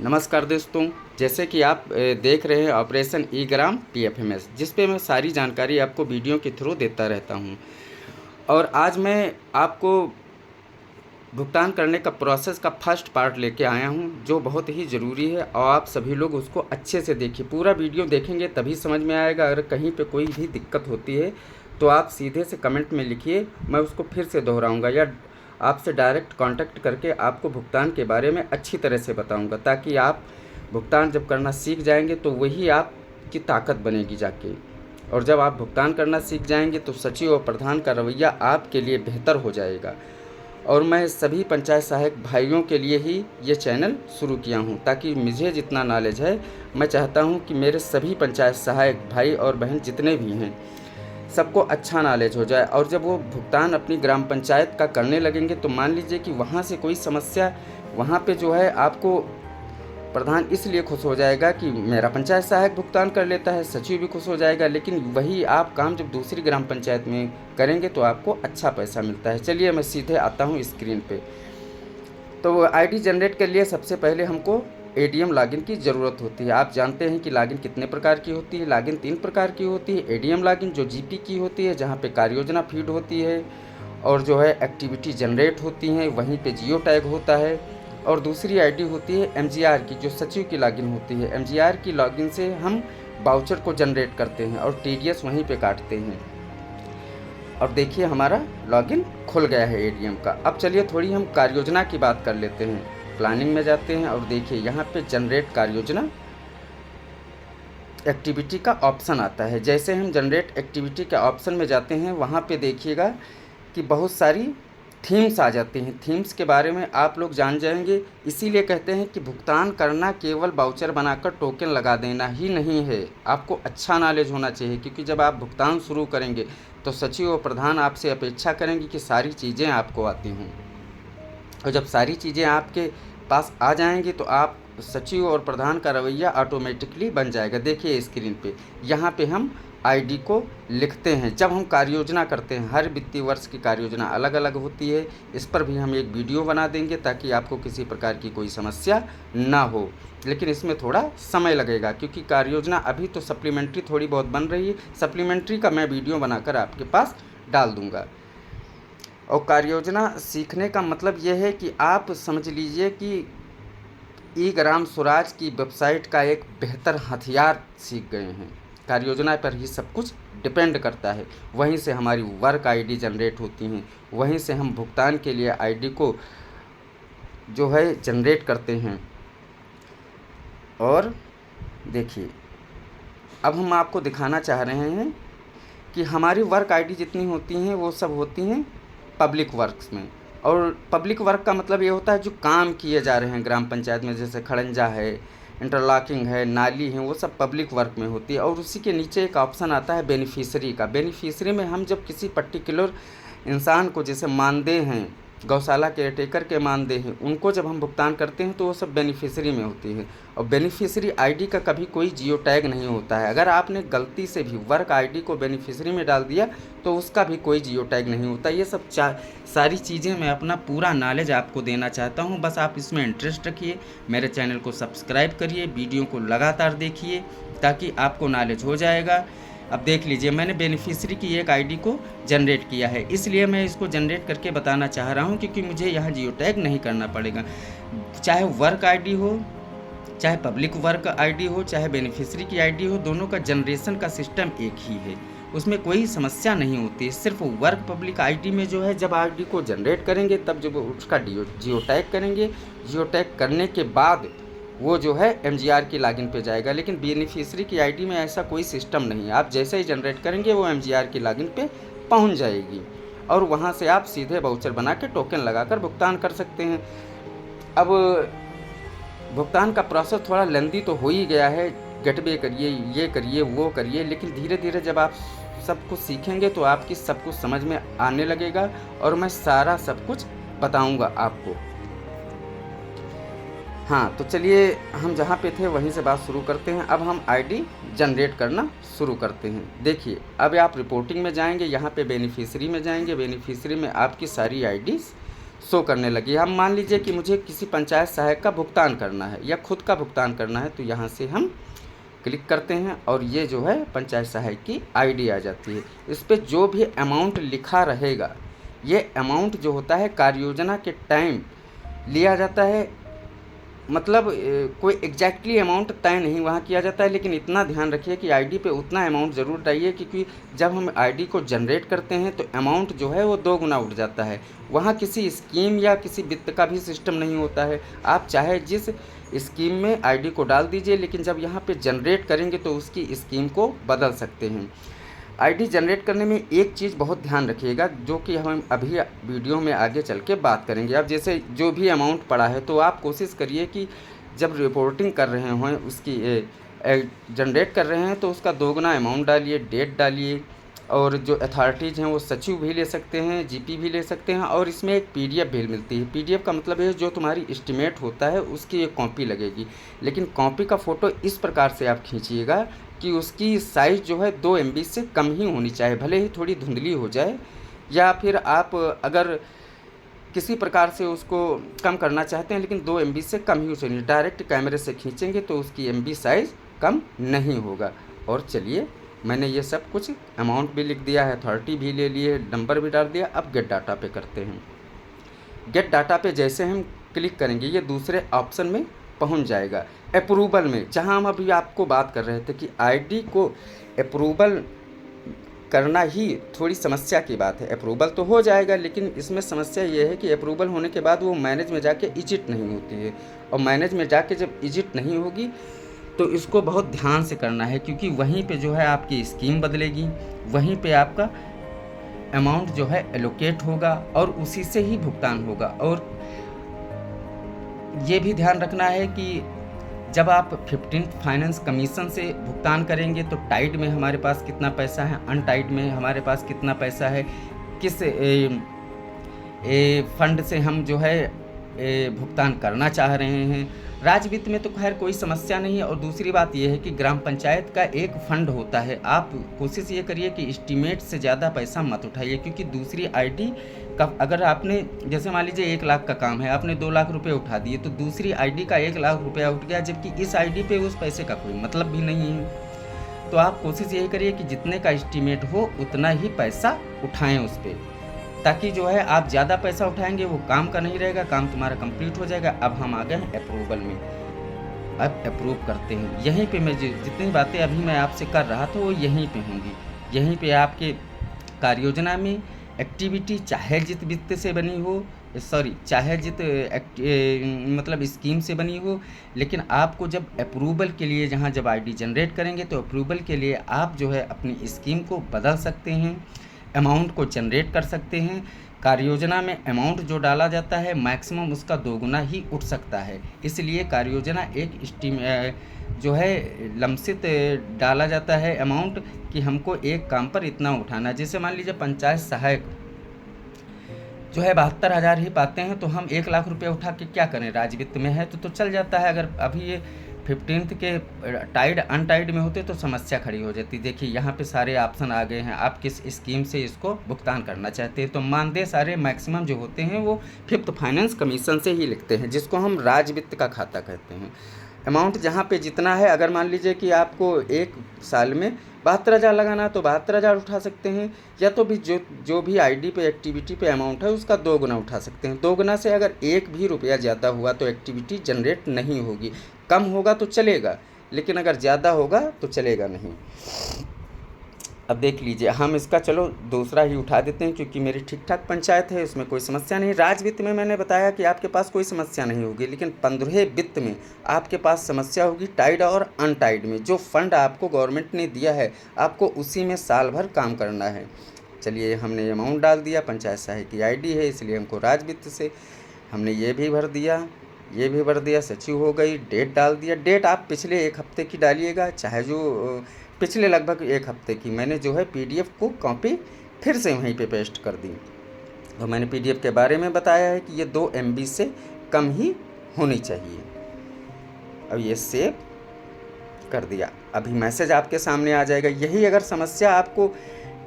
नमस्कार दोस्तों, जैसे कि आप देख रहे हैं ऑपरेशन ई ग्राम PFMS, जिस पे मैं सारी जानकारी आपको वीडियो के थ्रू देता रहता हूं। और आज मैं आपको भुगतान करने का प्रोसेस का फर्स्ट पार्ट लेके आया हूं, जो बहुत ही ज़रूरी है और आप सभी लोग उसको अच्छे से देखिए। पूरा वीडियो देखेंगे तभी समझ में आएगा। अगर कहीं पे कोई भी दिक्कत होती है तो आप सीधे से कमेंट में लिखिए, मैं उसको फिर से दोहराऊँगा या आपसे डायरेक्ट कांटेक्ट करके आपको भुगतान के बारे में अच्छी तरह से बताऊंगा, ताकि आप भुगतान जब करना सीख जाएंगे तो वही आपकी ताकत बनेगी जाके। और जब आप भुगतान करना सीख जाएंगे तो सचिव और प्रधान का रवैया आपके लिए बेहतर हो जाएगा। और मैं सभी पंचायत सहायक भाइयों के लिए ही ये चैनल शुरू किया हूँ, ताकि मुझे जितना नॉलेज है मैं चाहता हूँ कि मेरे सभी पंचायत सहायक भाई और बहन जितने भी हैं सबको अच्छा नॉलेज हो जाए। और जब वो भुगतान अपनी ग्राम पंचायत का करने लगेंगे तो मान लीजिए कि वहाँ से कोई समस्या, वहाँ पे जो है आपको प्रधान इसलिए खुश हो जाएगा कि मेरा पंचायत सहायक भुगतान कर लेता है, सचिव भी खुश हो जाएगा। लेकिन वही आप काम जब दूसरी ग्राम पंचायत में करेंगे तो आपको अच्छा पैसा मिलता है। चलिए मैं सीधे आता हूँ स्क्रीन पे। तो आईडी जनरेट के लिए सबसे पहले हमको एडीएम लॉगिन की ज़रूरत होती है। आप जानते हैं कि लॉगिन कितने प्रकार की होती है। लॉगिन 3 प्रकार की होती है। एडीएम लॉगिन जो जीपी की होती है, जहाँ पे कार्य योजना फीड होती है और जो है एक्टिविटी जनरेट होती हैं, वहीं पे जियो टैग होता है। और दूसरी आईडी होती है एमजीआर की, जो सचिव की लॉगिन होती है। एमजीआर की लॉगिन से हम वाउचर को जनरेट करते हैं और टीडीएस वहीं पे काटते हैं। और देखिए हमारा लॉगिन खुल गया है एडीएम का। अब चलिए थोड़ी हम कार्य योजना की बात कर लेते हैं। प्लानिंग में जाते हैं और देखिए यहाँ पे जनरेट कार्य योजना एक्टिविटी का ऑप्शन आता है। जैसे हम जनरेट एक्टिविटी के ऑप्शन में जाते हैं, वहाँ पे देखिएगा कि बहुत सारी थीम्स आ जाती हैं। थीम्स के बारे में आप लोग जान जाएंगे। इसीलिए कहते हैं कि भुगतान करना केवल वाउचर बनाकर टोकन लगा देना ही नहीं है, आपको अच्छा नॉलेज होना चाहिए। क्योंकि जब आप भुगतान शुरू करेंगे तो सचिव और प्रधान आपसे अपेक्षा करेंगे कि सारी चीज़ें आपको आती हों। और जब सारी चीज़ें आपके पास आ जाएंगी तो आप सचिव और प्रधान का रवैया ऑटोमेटिकली बन जाएगा। देखिए स्क्रीन पे यहाँ पे हम आईडी को लिखते हैं जब हम कार्य योजना करते हैं। हर वित्तीय वर्ष की कार्य योजना अलग अलग होती है। इस पर भी हम एक वीडियो बना देंगे ताकि आपको किसी प्रकार की कोई समस्या ना हो। लेकिन इसमें थोड़ा समय लगेगा क्योंकि कार्य योजना अभी तो सप्लीमेंट्री थोड़ी बहुत बन रही है। सप्लीमेंट्री का मैं वीडियो बनाकर आपके पास डाल दूँगा। और कार्य योजना सीखने का मतलब यह है कि आप समझ लीजिए कि ई ग्राम स्वराज की वेबसाइट का एक बेहतर हथियार सीख गए हैं। कार्य योजना पर ही सब कुछ डिपेंड करता है। वहीं से हमारी वर्क आईडी जनरेट होती हैं, वहीं से हम भुगतान के लिए आईडी को जो है जनरेट करते हैं। और देखिए अब हम आपको दिखाना चाह रहे हैं कि हमारी वर्क आईडी जितनी होती हैं वो सब होती हैं पब्लिक वर्क्स में। और पब्लिक वर्क का मतलब ये होता है जो काम किए जा रहे हैं ग्राम पंचायत में, जैसे खड़ंजा है, इंटरलॉकिंग है, नाली है, वो सब पब्लिक वर्क में होती है। और उसी के नीचे एक ऑप्शन आता है बेनिफिशरी का। बेनिफिशरी में हम जब किसी पर्टिकुलर इंसान को, जैसे मानदेय हैं, गौशाला के टेकर के मानदेय हैं, उनको जब हम भुगतान करते हैं तो वो सब बेनिफिशरी में होती है। और बेनिफिशरी आईडी का कभी कोई जियो टैग नहीं होता है। अगर आपने गलती से भी वर्क आईडी को बेनिफिशरी में डाल दिया तो उसका भी कोई जियो टैग नहीं होता। ये सब सारी चीज़ें मैं अपना पूरा नॉलेज आपको देना चाहता हूँ। बस आप इसमें इंटरेस्ट रखिए, मेरे चैनल को सब्सक्राइब करिए, वीडियो को लगातार देखिए ताकि आपको नॉलेज हो जाएगा। अब देख लीजिए मैंने बेनिफिशरी की एक आईडी को जनरेट किया है, इसलिए मैं इसको जनरेट करके बताना चाह रहा हूँ क्योंकि मुझे यहाँ जियो टैग नहीं करना पड़ेगा। चाहे वर्क आईडी हो, चाहे पब्लिक वर्क आईडी हो, चाहे बेनिफिशरी की आईडी हो, दोनों का जनरेशन का सिस्टम एक ही है, उसमें कोई समस्या नहीं होती है। सिर्फ वर्क पब्लिक आईडी में जो है जब आईडी को जनरेट करेंगे तब जब उसका जियो टैग करेंगे, जियो टैग करने के बाद वो जो है एमजीआर की लॉगिन पे जाएगा। लेकिन बेनिफिशरी की आईडी में ऐसा कोई सिस्टम नहीं है। आप जैसे ही जनरेट करेंगे वो एमजीआर की लॉगिन पे पहुंच जाएगी और वहां से आप सीधे वाउचर बना के टोकन लगाकर भुगतान कर सकते हैं। अब भुगतान का प्रोसेस थोड़ा लेंदी तो हो ही गया है, गेटवे करिए, ये करिए, वो करिए, लेकिन धीरे धीरे जब आप सब कुछ सीखेंगे तो आपकी सब कुछ समझ में आने लगेगा और मैं सारा सब कुछ बताऊँगा आपको। हाँ, तो चलिए हम जहाँ पे थे वहीं से बात शुरू करते हैं। अब हम आईडी जनरेट करना शुरू करते हैं। देखिए अब आप रिपोर्टिंग में जाएंगे, यहाँ पे बेनिफिशरी में जाएंगे। बेनिफिशरी में आपकी सारी आईडीज़ शो करने लगी। हम मान लीजिए कि मुझे किसी पंचायत सहायक का भुगतान करना है या खुद का भुगतान करना है, तो यहाँ से हम क्लिक करते हैं और ये जो है पंचायत सहायक की आईडी आ जाती है। इस पर जो भी अमाउंट लिखा रहेगा, ये अमाउंट जो होता है कार्य योजना के टाइम लिया जाता है। मतलब कोई एग्जैक्टली अमाउंट तय नहीं वहाँ किया जाता है, लेकिन इतना ध्यान रखिए कि आईडी पे उतना अमाउंट ज़रूर डालिए, क्योंकि जब हम आईडी को जनरेट करते हैं तो अमाउंट जो है वो 2 गुना उठ जाता है। वहाँ किसी स्कीम या किसी वित्त का भी सिस्टम नहीं होता है। आप चाहे जिस स्कीम में आईडी को डाल दीजिए, लेकिन जब यहाँ पे जनरेट करेंगे तो उसकी स्कीम को बदल सकते हैं। आईडी जनरेट करने में एक चीज़ बहुत ध्यान रखिएगा, जो कि हम अभी वीडियो में आगे चल के बात करेंगे। अब जैसे जो भी अमाउंट पड़ा है, तो आप कोशिश करिए कि जब रिपोर्टिंग कर रहे हों, उसकी जनरेट कर रहे हैं, तो उसका 2 गुना अमाउंट डालिए, डेट डालिए। और जो अथॉरिटीज़ हैं वो सचिव भी ले सकते हैं, जीपी भी ले सकते हैं, और इसमें एक पीडीएफ भी मिलती है। पीडीएफ का मतलब है जो तुम्हारी एस्टीमेट होता है उसकी एक कॉपी लगेगी, लेकिन कॉपी का फ़ोटो इस प्रकार से आप खींचिएगा कि उसकी साइज़ जो है 2 MB से कम ही होनी चाहिए, भले ही थोड़ी धुंधली हो जाए, या फिर आप अगर किसी प्रकार से उसको कम करना चाहते हैं, लेकिन 2 MB से कम ही हो चाहिए। डायरेक्ट कैमरे से खींचेंगे तो उसकी MB साइज़ कम नहीं होगा। और चलिए, मैंने ये सब कुछ अमाउंट भी लिख दिया है, अथॉरिटी भी ले लिए, नंबर भी डाल दिया। अब गेट डाटा पे करते हैं। गेट डाटा पे जैसे हम क्लिक करेंगे, ये दूसरे ऑप्शन में पहुंच जाएगा, अप्रूवल में, जहां हम अभी आपको बात कर रहे थे कि आईडी को अप्रूवल करना ही थोड़ी समस्या की बात है। अप्रूवल तो हो जाएगा, लेकिन इसमें समस्या ये है कि अप्रूवल होने के बाद वो मैनेज में जाके एडिट नहीं होती है, और मैनेज में जाके जब एडिट नहीं होगी तो इसको बहुत ध्यान से करना है, क्योंकि वहीं पे जो है आपकी स्कीम बदलेगी, वहीं पे आपका अमाउंट जो है एलोकेट होगा और उसी से ही भुगतान होगा। और ये भी ध्यान रखना है कि जब आप 15th फाइनेंस कमीशन से भुगतान करेंगे तो टाइड में हमारे पास कितना पैसा है, अनटाइड में हमारे पास कितना पैसा है, किस फंड से हम जो है भुगतान करना चाह रहे हैं। राज्य वित्त में तो खैर कोई समस्या नहीं है। और दूसरी बात यह है कि ग्राम पंचायत का एक फ़ंड होता है। आप कोशिश ये करिए कि एस्टीमेट से ज़्यादा पैसा मत उठाइए, क्योंकि दूसरी आईडी का अगर आपने, जैसे मान लीजिए 1 लाख का काम है, आपने 2 लाख रुपए उठा दिए, तो दूसरी आईडी का 1 लाख रुपया उठ गया, जबकि इस आईडी पे उस पैसे का कोई मतलब भी नहीं है। तो आप कोशिश यही करिए कि जितने का एस्टीमेट हो उतना ही पैसा उठाएँ उस पर, ताकि जो है आप ज़्यादा पैसा उठाएंगे वो काम का नहीं रहेगा, काम तुम्हारा कंप्लीट हो जाएगा। अब हम आ गए हैं अप्रूवल में। अब अप्रूव करते हैं। यहीं पे मैं जितनी बातें अभी मैं आपसे कर रहा था वो यहीं पे होंगी। यहीं पे आपके कार्य योजना में एक्टिविटी चाहे जित वित्त से बनी हो, चाहे जित मतलब स्कीम से बनी हो, लेकिन आपको जब अप्रूवल के लिए जहाँ जब आईडी जनरेट करेंगे तो अप्रूवल के लिए आप जो है अपनी स्कीम को बदल सकते हैं, अमाउंट को जनरेट कर सकते हैं। कार्य योजना में अमाउंट जो डाला जाता है मैक्सिमम उसका 2 गुना ही उठ सकता है, इसलिए कार्य योजना एक स्टीम जो है लमसित डाला जाता है अमाउंट कि हमको एक काम पर इतना उठाना। जैसे मान लीजिए पंचायत सहायक जो है 72,000 ही पाते हैं, तो हम 1 लाख रुपये उठा के क्या करें, राज्य वित्त में है तो चल जाता है। अगर अभी ये 15th के टाइड अनटाइड में होते तो समस्या खड़ी हो जाती। देखिए यहाँ पे सारे ऑप्शन आ गए हैं, आप किस स्कीम से इसको भुगतान करना चाहते हैं। तो मानदेय सारे मैक्सिमम जो होते हैं वो 5th फाइनेंस कमीशन से ही लिखते हैं, जिसको हम राज्य वित्त का खाता कहते हैं। अमाउंट जहाँ पे जितना है, अगर मान लीजिए कि आपको 1 साल में 72,000 लगाना तो 72,000 उठा सकते हैं, या तो भी जो भी आईडी पे एक्टिविटी पे अमाउंट है उसका 2 गुना उठा सकते हैं। 2 गुना से अगर 1 भी रुपया ज़्यादा हुआ तो एक्टिविटी जनरेट नहीं होगी। कम होगा तो चलेगा, लेकिन अगर ज़्यादा होगा तो चलेगा नहीं। अब देख लीजिए, हम इसका चलो दूसरा ही उठा देते हैं, क्योंकि मेरी ठीक ठाक पंचायत है, इसमें कोई समस्या नहीं। राज्य वित्त में मैंने बताया कि आपके पास कोई समस्या नहीं होगी, लेकिन 15वें वित्त में आपके पास समस्या होगी टाइड और अनटाइड में। जो फंड आपको गवर्नमेंट ने दिया है आपको उसी में साल भर काम करना है। चलिए, हमने अमाउंट डाल दिया, पंचायत सहायक की आईडी है इसलिए हमको राज्य वित्त से हमने ये भी भर दिया, ये भी भर दिया, सचिव हो गई, डेट डाल दिया। डेट आप पिछले 1 हफ्ते की डालिएगा, चाहे जो पिछले लगभग 1 हफ्ते की। मैंने जो है पीडीएफ को कॉपी फिर से वहीं पे पेस्ट कर दी। तो मैंने पीडीएफ के बारे में बताया है कि ये 2 MB से कम ही होनी चाहिए। अब ये सेव कर दिया, अभी मैसेज आपके सामने आ जाएगा। यही अगर समस्या आपको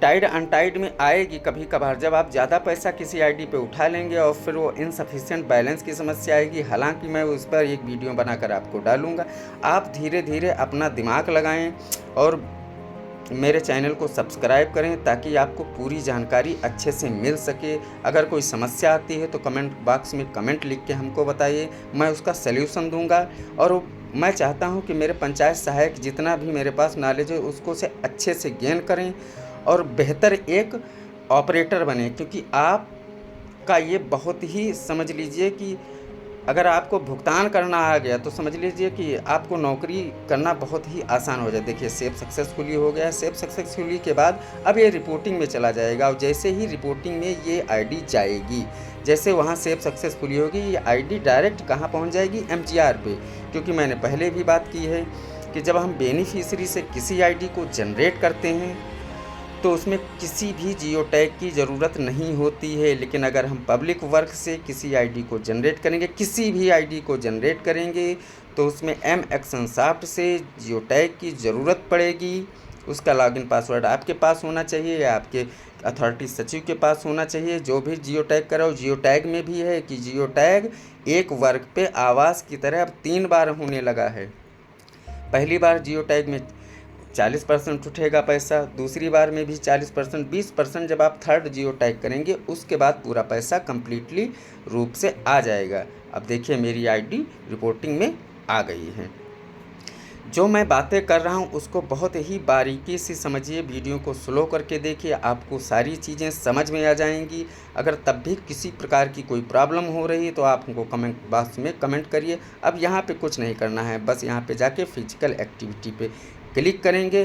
टाइड अनटाइड में आएगी कभी कभार, जब आप ज़्यादा पैसा किसी आईडी पे उठा लेंगे और फिर वो इनसफिशिएंट बैलेंस की समस्या आएगी। हालांकि मैं उस पर एक वीडियो बनाकर आपको डालूंगा। आप धीरे धीरे अपना दिमाग लगाएं और मेरे चैनल को सब्सक्राइब करें ताकि आपको पूरी जानकारी अच्छे से मिल सके। अगर कोई समस्या आती है तो कमेंट बॉक्स में कमेंट लिख के हमको बताइए, मैं उसका सल्यूशन दूंगा। और मैं चाहता हूं कि मेरे पंचायत सहायक जितना भी मेरे पास नॉलेज है उसको से अच्छे से गेन करें और बेहतर एक ऑपरेटर बने, क्योंकि आपका ये बहुत ही, समझ लीजिए कि अगर आपको भुगतान करना आ गया तो समझ लीजिए कि आपको नौकरी करना बहुत ही आसान हो जाए। देखिए सेव सक्सेसफुली हो गया। सेव सक्सेसफुली के बाद अब ये रिपोर्टिंग में चला जाएगा और जैसे ही रिपोर्टिंग में ये आईडी जाएगी, जैसे वहाँ सेव सक्सेसफुली होगी, ये आईडी डायरेक्ट कहाँ पहुँच जाएगी, MGR पे। क्योंकि मैंने पहले भी बात की है कि जब हम बेनिफिशरी से किसी आईडी को जनरेट करते हैं तो उसमें किसी भी जियो टैग की ज़रूरत नहीं होती है। लेकिन अगर हम पब्लिक वर्क से किसी आईडी को जनरेट करेंगे, किसी भी आईडी को जनरेट करेंगे, तो उसमें MActionSoft से जियो टैग की ज़रूरत पड़ेगी। उसका लॉगिन पासवर्ड आपके पास होना चाहिए या आपके अथॉरिटी सचिव के पास होना चाहिए, जो भी जियो टैग कराओ। जियो टैग में भी है कि जियो टैग एक वर्ग पे आवास की तरह अब 3 बार होने लगा है। पहली बार जियो टैग में 40% उठेगा पैसा, दूसरी बार में भी 40%, 20% जब आप थर्ड जियो टैग करेंगे उसके बाद पूरा पैसा कंप्लीटली रूप से आ जाएगा। अब देखिए मेरी आईडी रिपोर्टिंग में आ गई है। जो मैं बातें कर रहा हूँ उसको बहुत ही बारीकी से समझिए, वीडियो को स्लो करके देखिए, आपको सारी चीज़ें समझ में आ जाएंगी। अगर तब भी किसी प्रकार की कोई प्रॉब्लम हो रही है तो आप हमको कमेंट बॉक्स में कमेंट करिए। अब यहाँ पे कुछ नहीं करना है, बस यहाँ पे जाके फिजिकल एक्टिविटी पे क्लिक करेंगे।